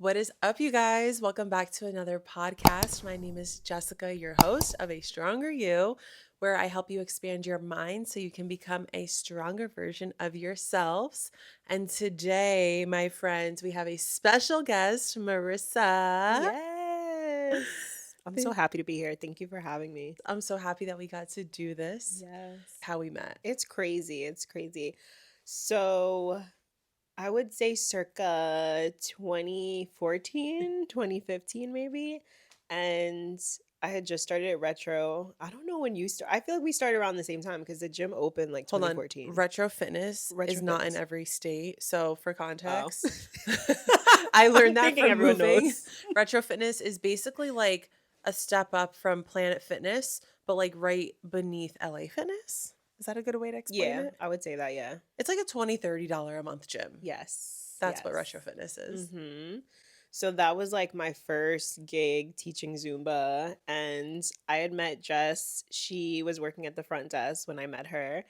What is up, you guys? Welcome back to another podcast. My name is Jessica, your host of A Stronger You, where I help you expand your mind so you can become a stronger version of yourselves. And today, my friends, we have a special guest, Marissa. Yes. I'm so happy to be here. Thank you for having me. I'm so happy that we got to do this. Yes. How we met. It's crazy. It's crazy. So, I would say circa 2014, 2015, maybe. And I had just started at Retro. I don't know when you start. I feel like we started around the same time because the gym opened like Hold on. 2014. Retro fitness Retro is not in Fitness. every state. So, for Oh. context, I I'm learned that thinking from everyone moving. knows. Retro fitness is basically like a step up from Planet Fitness, but like right beneath LA Fitness. Is that a good way to explain Yeah, it? I would say that. Yeah. It's like a $20-$30 a month gym. Yes. That's what Yes. retro fitness is. So that was like my first gig teaching Zumba. And I had met Jess. She was working at the front desk when I met her.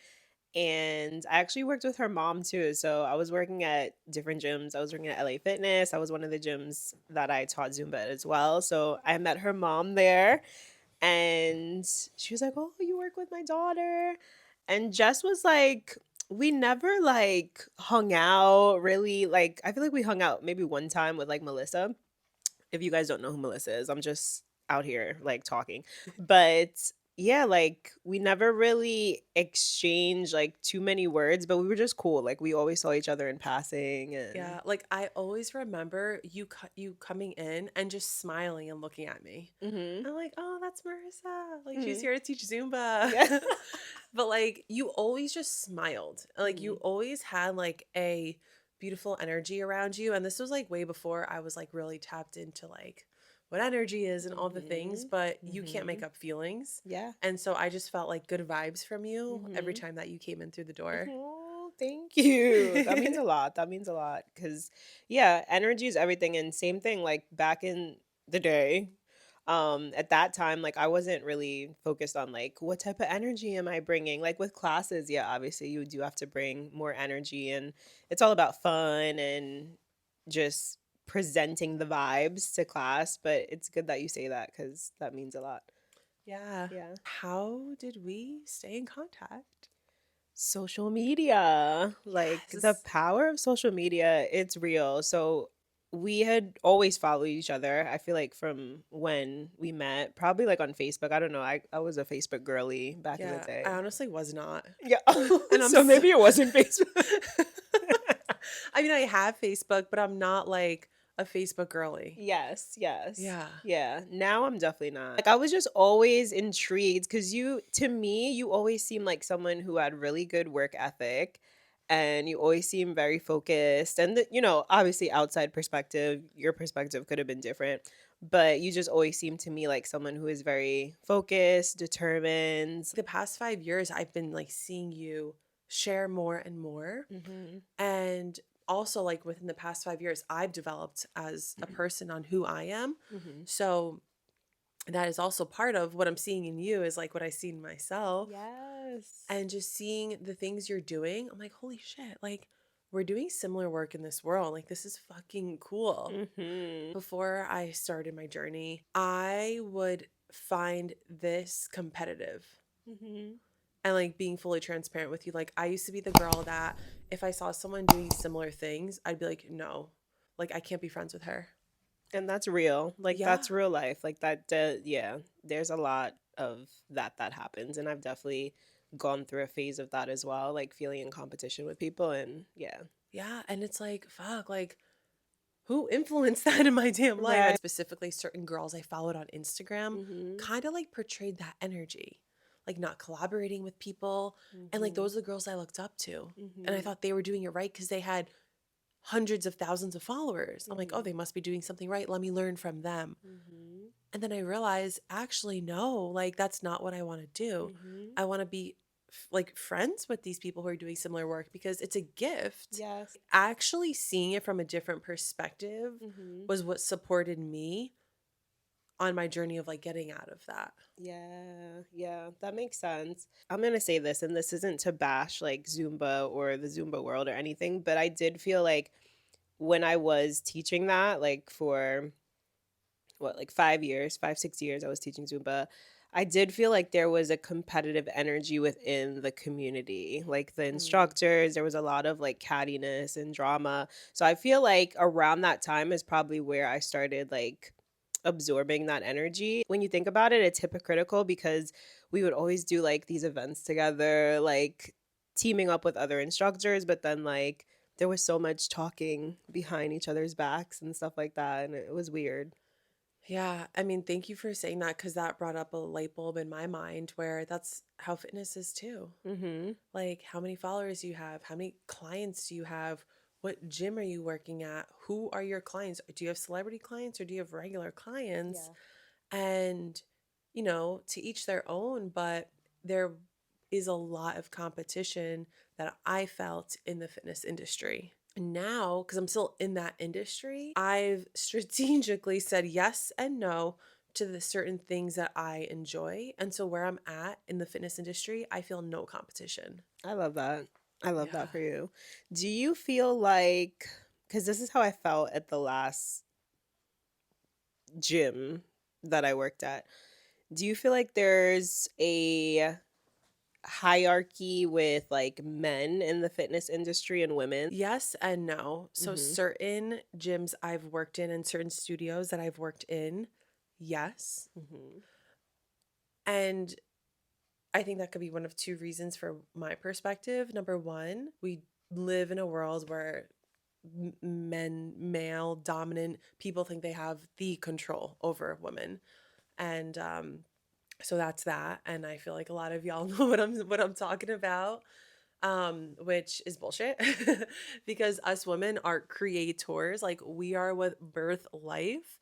And I actually worked with her mom too. So I was working at different gyms. I was working at LA Fitness. I was one of the gyms that I taught Zumba at as well. So I met her mom there. And she was like, "Oh, you work with my daughter." And Jess was like, we never like hung out really. Like, I feel like we hung out maybe one time with like Melissa. If you guys don't know who Melissa is, I'm just out here like talking. But yeah, like we never really exchanged like too many words, but we were just cool. Like we always saw each other in passing and Yeah, like I always remember you coming in and just smiling and looking at me. hmm I'm like, "Oh, that's Marissa. Like she's hmm here to teach Zumba." yeah. But like you always just smiled. Like you Mhm. always had like a beautiful energy around you. And this was like way before I was like really tapped into like what energy is and all the things, Mhm. but you can't make Mhm. up feelings. Yeah. And so I just felt like good vibes from you every Mhm. time that you came in through the door. Oh, thank you. That means a lot. That means a lot. Cause yeah, energy is everything. And same thing, like back in the day, at that time, like I wasn't really focused on like what type of energy am I bringing. Like with classes, yeah, obviously you do have to bring more energy and it's all about fun and just presenting the vibes to class. But it's good that you say that because that means a lot. Yeah. Yeah. How did we stay in contact? Social media, like the Yes. power of social media, it's real. So we had always followed each other. I feel like from when we met, probably like on Facebook. I don't know. I was a Facebook girly back in the Yeah, I day. honestly was not. Yeah. And I'm So so maybe it wasn't Facebook. I mean, I have Facebook, but I'm not like a Facebook girly. Yes, yes. Yeah. Yeah. Now I'm definitely not. Like I was just always intrigued because you to me, you always seem like someone who had really good work ethic and you always seem very focused. And obviously outside perspective, your perspective could have been different. But you just always seem to me like someone who is very focused, determined. The past 5 years, I've been like seeing you share more and more. Mm-hmm. And also, like within the past 5 years, I've developed as a person on who I am. Mm-hmm. So that is also part of what I'm seeing in you, is like what I see in myself. Yes. And just seeing the things you're doing, I'm like, holy shit, like we're doing similar work in this world. Like, this is fucking cool. Mm-hmm. Before I started my journey, I would find this competitive. Mm-hmm. And like being fully transparent with you, like I used to be the girl that if I saw someone doing similar things, I'd be like, no, like I can't be friends with her. And that's real. Like Yeah. that's real life. Like that yeah, there's a lot of that happens and I've definitely gone through a phase of that as well, like feeling in competition with people and yeah. Yeah. And it's like, fuck, like who influenced that in my damn life? Right. And specifically, certain girls I followed on Instagram Mhm. kind of like portrayed that energy, like not collaborating with people. And like Mhm. those are the girls I looked up to. And I Mhm. thought they were doing it right because they had hundreds of thousands of followers. I'm like, oh, Mhm. they must be doing something right. Let me learn from them. Mhm. And then I realized, actually, no, like that's not what I want to do. Mhm. I want to be like friends with these people who are doing similar work because it's a gift. Yes. Actually, seeing it from a different perspective Mhm. was what supported me on my journey of like getting out of that. Yeah, yeah, that makes sense. I'm gonna say this, and this isn't to bash like Zumba or the Zumba world or anything, but I did feel like when I was teaching that, like for what, like 5 years, 5, 6 years, I was teaching Zumba. I did feel like there was a competitive energy within the community. Like the Mm. instructors, there was a lot of like cattiness and drama. So I feel like around that time is probably where I started like absorbing that energy. When you think about it, it's hypocritical because we would always do like these events together, like teaming up with other instructors, but then like there was so much talking behind each other's backs and stuff like that, and it was weird. Yeah, I mean, thank you for saying that because that brought up a light bulb in my mind where that's how fitness is too. Mhm. Like, how many followers do you have? How many clients do you have? What gym are you working at? Who are your clients? Do you have celebrity clients or do you have regular clients? Yeah. And, to each their own, but there is a lot of competition that I felt in the fitness industry. Now, because I'm still in that industry, I've strategically said yes and no to the certain things that I enjoy. And so where I'm at in the fitness industry, I feel no competition. I love that. I love that Yeah. for you. Do you feel like, because this is how I felt at the last gym that I worked at, do you feel like there's a hierarchy with like men in the fitness industry and women? Yes and no. So Mm-hmm. certain gyms I've worked in and certain studios that I've worked in, yes. Mm-hmm. And I think that could be one of two reasons for my perspective. Number one, we live in a world where men, male dominant people think they have the control over women. And so that's that. And I feel like a lot of y'all know what I'm talking about, which is bullshit because us women are creators. Like we are what birth life.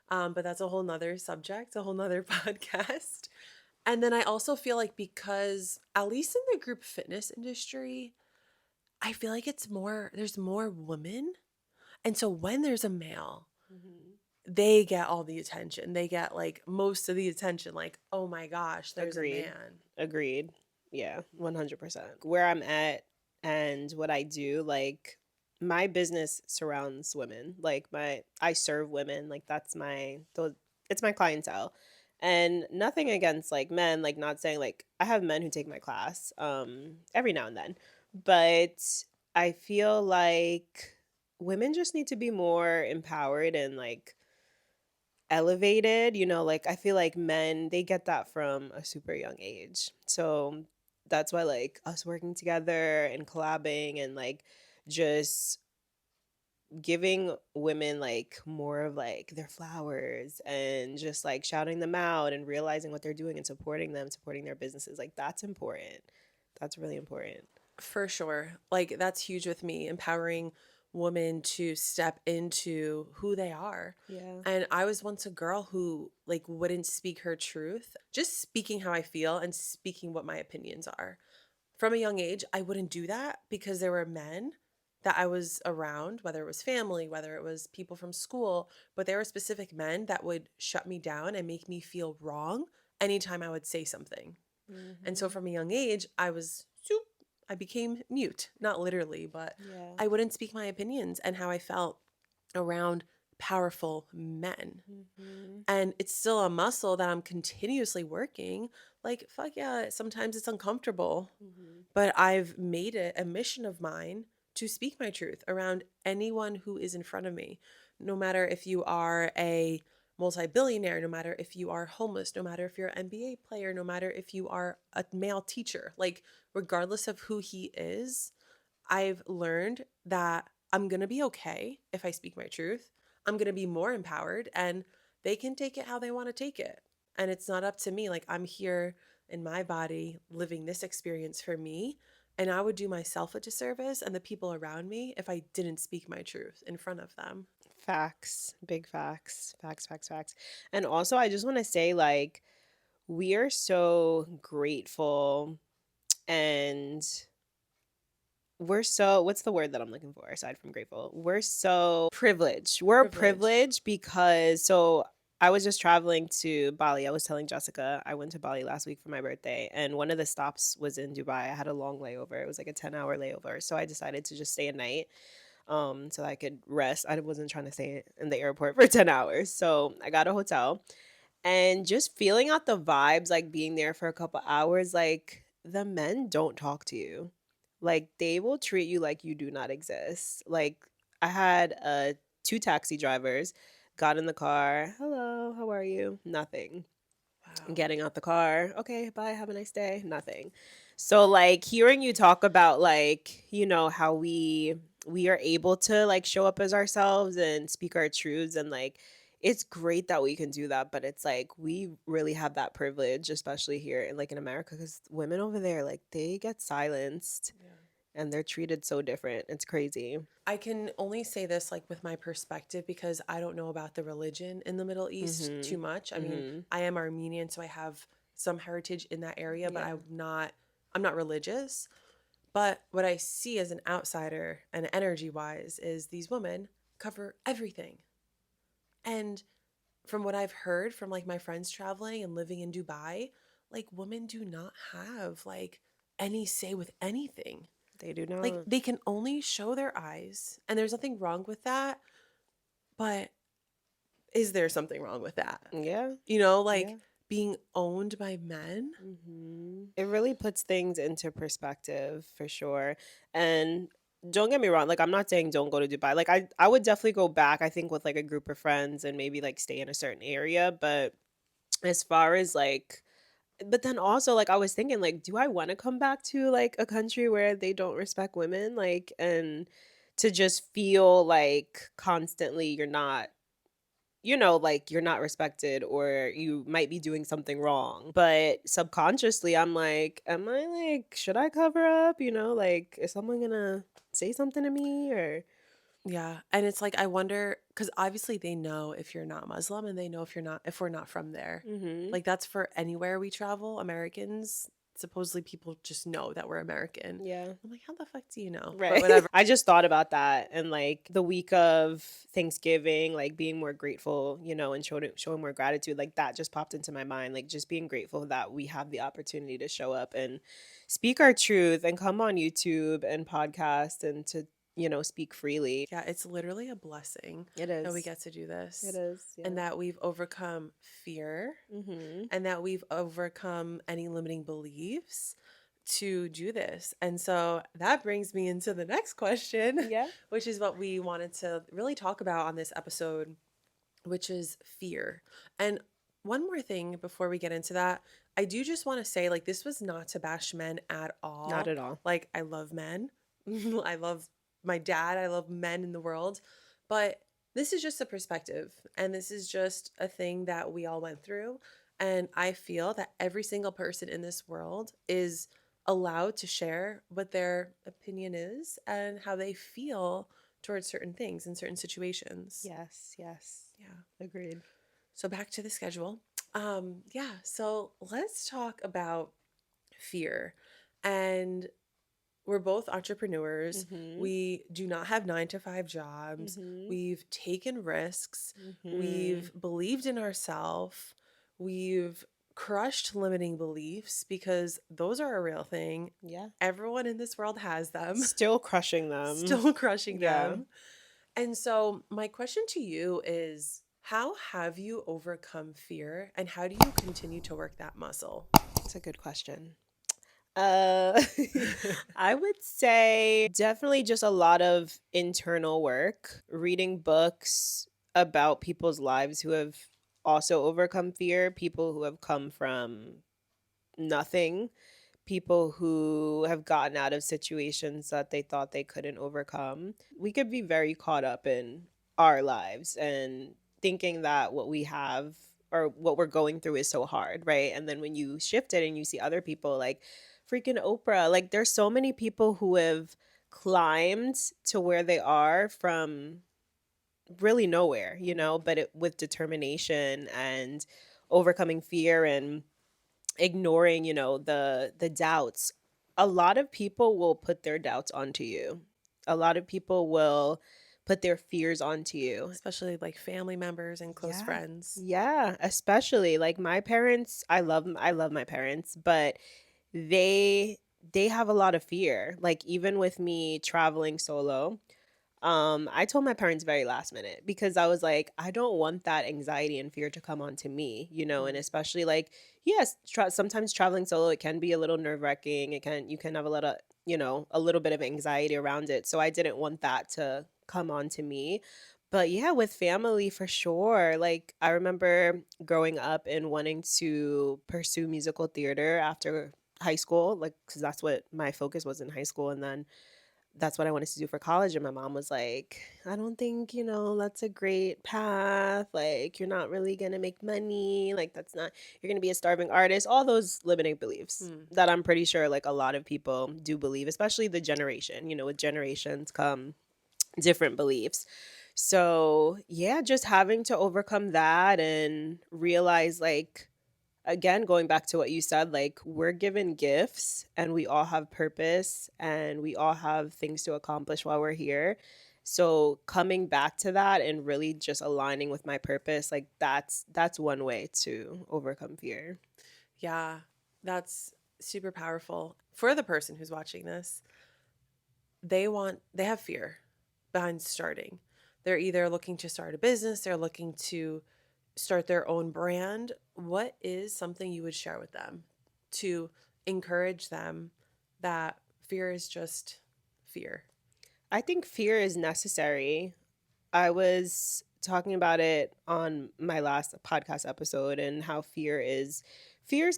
But that's a whole nother subject, a whole nother podcast. And then I also feel like because at least in the group fitness industry, I feel like there's more women. And so when there's a male, Mm-hmm. they get all the attention. They get like most of the attention, like, oh my gosh, there's a Agreed. man. Agreed. Yeah, 100%. Where I'm at and what I do, like my business surrounds women. Like I serve women. Like that's it's my clientele. And nothing against like men, like not saying like I have men who take my class every now and then. But I feel like women just need to be more empowered and like elevated, like I feel like men they get that from a super young age. So that's why like us working together and collabing and like just giving women like more of like their flowers and just like shouting them out and realizing what they're doing and supporting them, supporting their businesses, like that's important. That's really important. For sure. Like that's huge with me, empowering women to step into who they are. Yeah. And I was once a girl who like wouldn't speak her truth, just speaking how I feel and speaking what my opinions are. From a young age, I wouldn't do that because there were men that I was around, whether it was family, whether it was people from school, but there were specific men that would shut me down and make me feel wrong anytime I would say something. And so Mm-hmm. from a young age, I became mute, not literally, but Yeah. I wouldn't speak my opinions and how I felt around powerful men. Mm-hmm. And it's still a muscle that I'm continuously working. Like, fuck yeah, sometimes it's uncomfortable, Mm-hmm. but I've made it a mission of mine to speak my truth around anyone who is in front of me. No matter if you are a multi-billionaire, no matter if you are homeless, no matter if you're an NBA player, no matter if you are a male teacher, like regardless of who he is, I've learned that I'm going to be okay if I speak my truth. I'm going to be more empowered and they can take it how they want to take it. And it's not up to me. Like I'm here in my body living this experience for me. And I would do myself a disservice and the people around me if I didn't speak my truth in front of them. Facts, big facts, facts, facts, facts. And also, I just want to say, like, we are so grateful and what's the word that I'm looking for aside from grateful? We're so privileged. We're Privileged. privileged because, so I was just traveling to Bali. I was telling Jessica, I went to Bali last week for my birthday, and one of the stops was in Dubai. I had a long layover, it was like a 10-hour layover. So I decided to just stay a night. so I could rest. I wasn't trying to stay in the airport for 10 hours. So I got a hotel and just feeling out the vibes, like being there for a couple hours, like the men don't talk to you. Like they will treat you like you do not exist. Like I had two taxi drivers, got in the car, hello, how are you? Nothing. Wow. Getting out the car, okay, bye, have a nice day. Nothing. So like hearing you talk about like, how we are able to like show up as ourselves and speak our truths, and like it's great that we can do that, but it's like we really have that privilege, especially here in like in America, because women over there, like they get silenced Yeah. and they're treated so different. It's crazy. I can only say this like with my perspective because I don't know about the religion in the Middle East too Mhm. much. I mean, Mhm. I am Armenian, so I have some heritage in that area, but Yeah. I'm not religious. But what I see as an outsider and energy wise is these women cover everything. And from what I've heard from like my friends traveling and living in Dubai, like women do not have like any say with anything. They do Like not. they can only show their eyes, and there's nothing wrong with that. But is there something wrong with that? Yeah. Like Yeah. being owned by men? It really puts things into perspective for sure. And don't get me wrong, like I'm not saying don't go to Dubai. Like I would definitely go back, I think, with like a group of friends and maybe like stay in a certain area. But as far as like, but then also like I was thinking like, do I want to come back to like a country where they don't respect women? Like, and to just feel like constantly you're not, like you're not respected or you might be doing something wrong. But subconsciously, I'm like, am I like, should I cover up? Like, is someone gonna say something to me or? Yeah. And it's like I wonder cuz obviously they know if you're not Muslim and they know if we're not from there. Mm-hmm. Like that's for anywhere we travel, Americans, supposedly people just know that we're American. Yeah. I'm like, how the fuck do you know? But Right. whatever. I just thought about that and like the week of Thanksgiving, like being more grateful, and showing more gratitude, like that just popped into my mind. Like just being grateful that we have the opportunity to show up and speak our truth and come on YouTube and podcast and to, speak freely. Yeah, it's literally a blessing It that we is. get to do It this is. and Yeah. that we've overcome fear Mm-hmm. and that we've overcome any limiting beliefs to do this. And so that brings me into the next question, Yeah. which is what we wanted to really talk about on this episode, which is fear. And one more thing before we get into that, I do just want to say like this was not to bash men at Not all. at all. Like I love men. I love my dad. I love men in the world. But this is just a perspective and this is just a thing that we all went through. And I feel that every single person in this world is allowed to share what their opinion is and how they feel towards certain things in certain situations. Yes. Yes. Yeah. Agreed. So back to the schedule. Yeah, so let's talk about fear. And we're both entrepreneurs. Mm-hmm. We do not have 9 to 5 jobs. Mm-hmm. We've taken risks. Mm-hmm. We've believed in ourselves. We've crushed limiting beliefs because those are a real thing. Yeah. Everyone in this world has them, Still crushing them. still crushing Yeah. them. And so, my question to you is how have you overcome fear and how do you continue to work that muscle? It's a good question. Uh, I would say definitely just a lot of internal work, reading books about people's lives who have also overcome fear, people who have come from nothing, people who have gotten out of situations that they thought they couldn't overcome. We could be very caught up in our lives and thinking that what we have or what we're going through is so hard, right? And then when you shift it and you see other people like freaking Oprah, like there's so many people who have climbed to where they are from really nowhere, but with determination and overcoming fear and ignoring, the doubts. A lot of people will put their doubts onto you. A lot of people will put their fears onto you. Especially like family members and close Yeah. friends. Yeah, especially like my parents, I love my parents, but they they have a lot of fear. Like even with me traveling solo, I told my parents very last minute because I was like, I don't want that anxiety and fear to come onto me, and Mm. especially like, yes, sometimes traveling solo, it can be a little nerve-wracking. You can have a lot of, a little bit of anxiety around it. So I didn't want that to come onto me. But yeah, with family for sure. Like I remember growing up and wanting to pursue musical theater after high school, like because that's what my focus was in high school. And then that's what I wanted to do for college. And my mom was like, I don't think, that's a great path. Like, you're not really going to make money. Like, that's not, you're going to be a starving artist. All those limiting beliefs Mm. that I'm pretty sure like a lot of people do believe, especially the generation. With generations come different beliefs. So, yeah, just having to overcome that and realize like, again, going back to what you said, like we're given gifts and we all have purpose and we all have things to accomplish while we're here. So coming back to that and really just aligning with my purpose, like that's one way to overcome fear. Yeah, that's super powerful. For the person who's watching this, they have fear behind starting. They're either looking to start a business, they're looking to start their own brand. What is something you would share with them to encourage them that fear is just fear? I think fear is necessary. I was talking about it on my last podcast episode and how fear is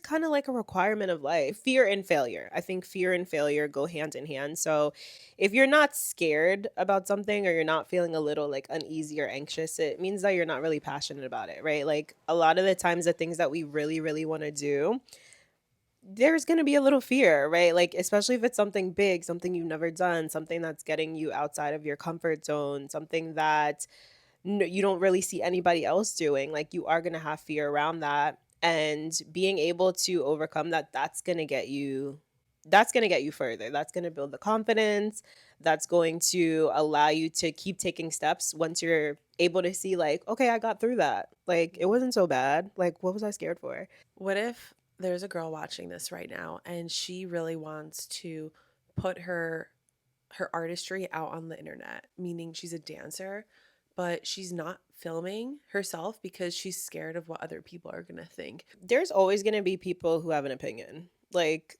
kind of like a requirement of life. Fear and failure. I think fear and failure go hand in hand. So if you're not scared about something or you're not feeling a little like uneasy or anxious, it means that you're not really passionate about it, right? Like a lot of the times the things that we really really want to do, there's going to be a little fear, right? Like, especially if it's something big, something you've never done, something that's getting you outside of your comfort zone, something that you don't really see anybody else doing. Like, you are going to have fear around that. And being able to overcome that, that's going to get you further. That's going to build the confidence. That's going to allow you to keep taking steps once you're able to see, like, okay, I got through that. Like, it wasn't so bad. Like, what was I scared for? What if there's a girl watching this right now and she really wants to put her artistry out on the internet, meaning she's a dancer, but she's not filming herself because she's scared of what other people are going to think? There's always going to be people who have an opinion. Like,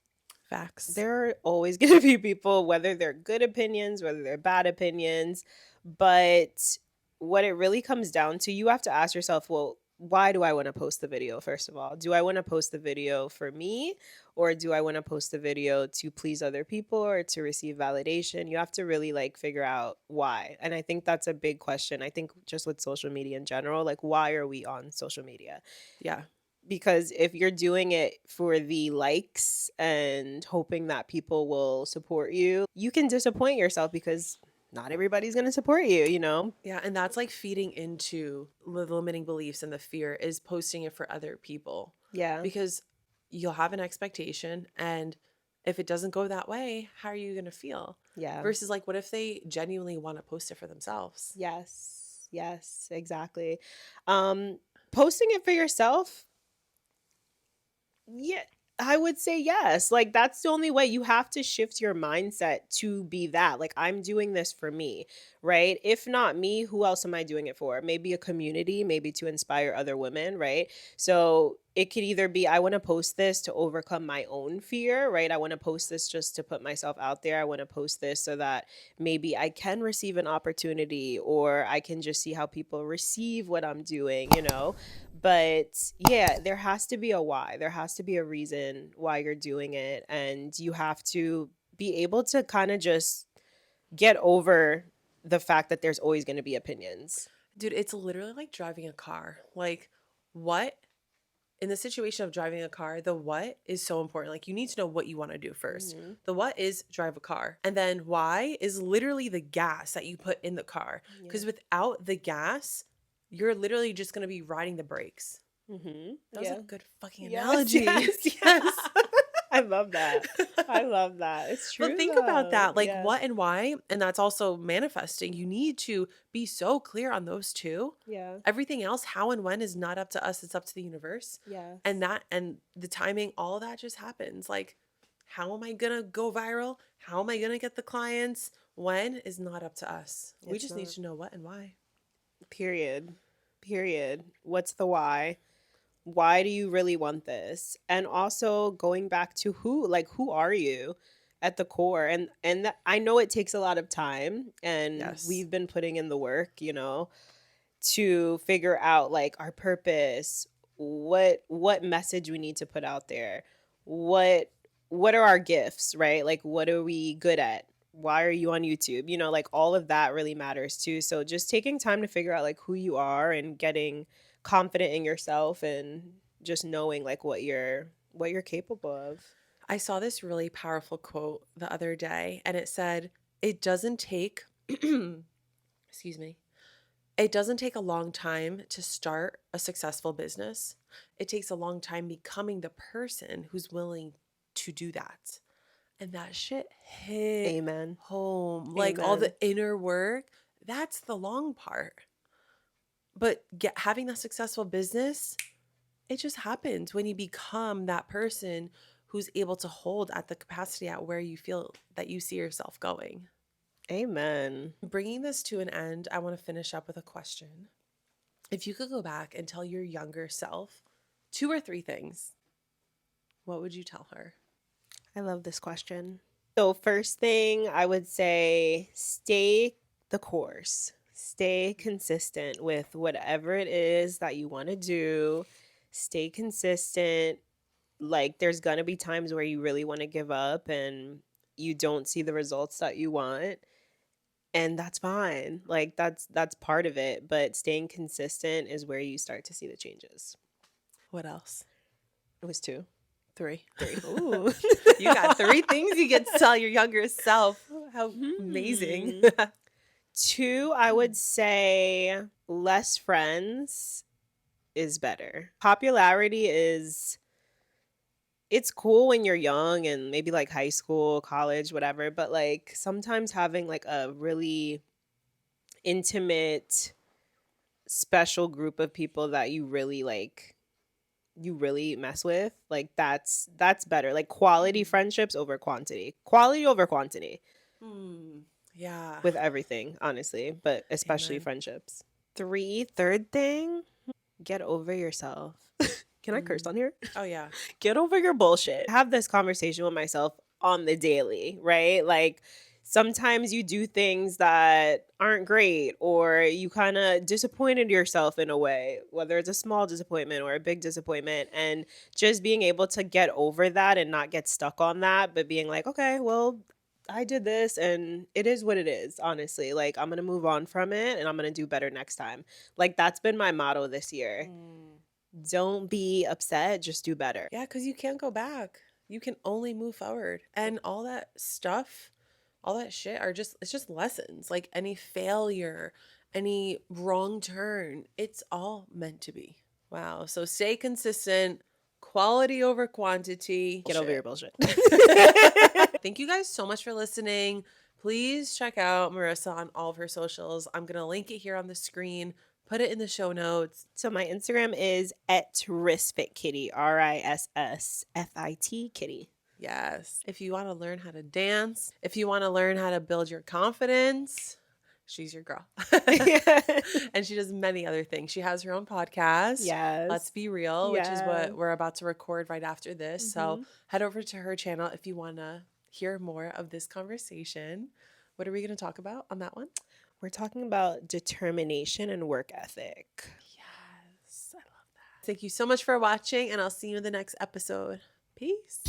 Facts. there are always going to be people, whether they're good opinions, whether they're bad opinions. But what it really comes down to, you have to ask yourself, well, why do I want to post the video? First of all, do I want to post the video for me, or do I want to post the video to please other people or to receive validation? You have to really like figure out why. And I think that's a big question. I think just with social media in general, like, why are we on social media? Yeah. Because if you're doing it for the likes and hoping that people will support you, you can disappoint yourself because not everybody's going to support you. Yeah, and that's like feeding into the limiting beliefs and the fear is posting it for other people Yeah. because you'll have an expectation, and if it doesn't go that way, how are you going to feel? Yeah. Versus like what if they genuinely want to post it for themselves? Yes. Yes, exactly. Um Posting it for yourself, yeah, I would say yes. Like that's the only way. You have to shift your mindset to be that. Like I'm doing this for me, right? If not me, who else am I doing it for? Maybe a community, maybe to inspire other women, right? So it could either be I want to post this to overcome my own fear, right? I want to post this just to put myself out there. I want to post this so that maybe I can receive an opportunity or I can just see how people receive what I'm doing. But yeah, there has to be a why. There has to be a reason why you're doing it. And you have to be able to kind of just get over the fact that there's always going to be opinions. Dude, it's literally like driving a car. Like, what in the situation of driving a car, the what is so important. Like, you need to know what you want to do first. Hmm. The what is drive a car. And then why is literally the gas that you put in the car. Yeah. Because without the gas, you're literally just going to be riding the brakes. Hmm. That was a Yeah. good fucking Yes, analogy. yes, Yes. yes. I love that. I love that. It's But true think about though. that. Like, Yeah. what and why. And that's also manifesting. You need to be so clear on those two. Yeah. Everything else, how and when, is not up to us, it's up to the universe. Yes. And the timing, all of that just happens. Like, How am I going to go viral? How am I going to get the clients? When is not up to us. We It's just need not. to know what and why. Period. Period. What's the why? Why do you really want this? And also going back to who are you at the core? I know it takes a lot of time, and Yes. we've been putting in the work, to figure out like our purpose, what message we need to put out there, what what are our gifts, right? Like what are we good at? Why are you on YouTube? Like all of that really matters too. So just taking time to figure out like who you are and getting confident in yourself and just knowing like what you're capable of. I saw this really powerful quote the other day, and it said, it doesn't take, excuse me, it doesn't take a long time to start a successful business. It takes a long time becoming the person who's willing to do that. And that shit hit Amen. home. Like all the Amen. inner work, that's the long part. But having a successful business, it just happens when you become that person who's able to hold at the capacity at where you feel that you see yourself going. Amen. Bringing this to an end, I want to finish up with a question. If you could go back and tell your younger self two or three things, what would you tell her? I love this question. So, first thing I would say, stay the course. Stay consistent with whatever it is that you want to do. Stay consistent. Like, there's going to be times where you really want to give up and you don't see the results that you want. And that's fine. Like, that's part of it. But staying consistent is where you start to see the changes. What else? It was two. Three. Three. Ooh. You got three things you get to tell your younger self. How amazing. Hmm. Two, I would say less friends is better. Popularity is it's cool when you're young and maybe like high school, college, whatever, but like sometimes having like a really intimate special group of people that you really mess with, like that's better. Like quality friendships over quantity. Quality over quantity Hmm. Yeah. with everything, honestly, but especially Amen. friendships. Third thing, get over yourself. Can I curse Mm. on here? Oh, yeah. Get over your bullshit. Have this conversation with myself on the daily, right? Like sometimes you do things that aren't great or you kind of disappointed yourself in a way, whether it's a small disappointment or a big disappointment, and just being able to get over that and not get stuck on that, but being like, okay, well, I did this and it is what it is, honestly. Like, I'm going to move on from it and I'm going to do better next time. Like, that's been my motto this year. Mm. Don't be upset, just do better. Yeah, because you can't go back. You can only move forward. And all that stuff, all that shit it's just lessons. Like any failure, any wrong turn, it's all meant to be. Wow. So stay consistent, quality over quantity. Get over your Shit. bullshit. Thank you guys so much for listening. Please check out Marissa on all of her socials. I'm going to link it here on the screen, put it in the show notes. So my Instagram is @RissFitKitty, RISSFIT Kitty. Yes. If you want to learn how to dance, if you want to learn how to build your confidence, she's your girl. And she does many other things. She has her own podcast, Let's Yes. Be Real, which is Yes. what we're about to record right after this. So Mhm. head over to her channel if you want to hear more of this conversation. What are we going to talk about on that one? We're talking about determination and work ethic. Yes, I love that. Thank you so much for watching, and I'll see you in the next episode. Peace.